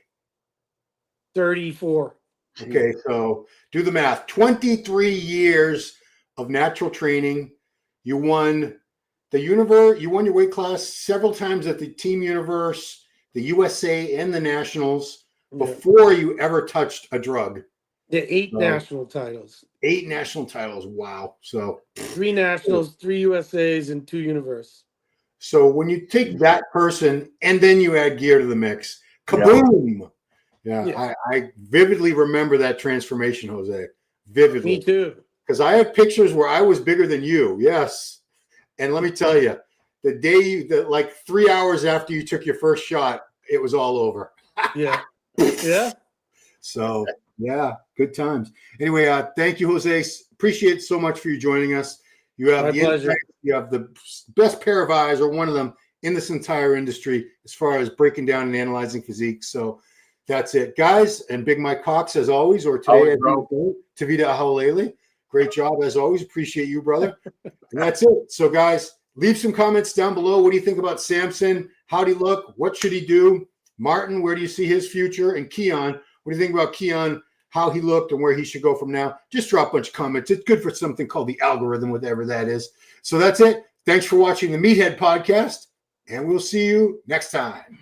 34. Okay, so do the math. 23 years of natural training. You won the universe. You won your weight class several times at the Team Universe, the USA, and the Nationals before you ever touched a drug. Yeah, 8 national titles. 8 national titles. Wow. So 3 nationals, 3 USAs, and 2 Universe. So when you take that person and then you add gear to the mix, kaboom! Yeah. I vividly remember that transformation, Jose. Vividly. Me too. Because I have pictures where I was bigger than you. Yes. And let me tell you, the day like 3 hours after you took your first shot, it was all over. Yeah. So yeah, good times. Anyway, thank you, Jose. Appreciate so much for you joining us. You have you have the best pair of eyes, or one of them, in this entire industry as far as breaking down and analyzing physique. So that's it, guys. And Big Mike Cox, as always, or today, Tavita Aholele. Great job, as always. Appreciate you, brother. And that's it. So, guys, leave some comments down below. What do you think about Samson? How'd he look? What should he do? Martin, where do you see his future? And Keone, what do you think about Keone, how he looked and where he should go from now? Just drop a bunch of comments. It's good for something called the algorithm, whatever that is. So that's it. Thanks for watching the Meathead Podcast, and we'll see you next time.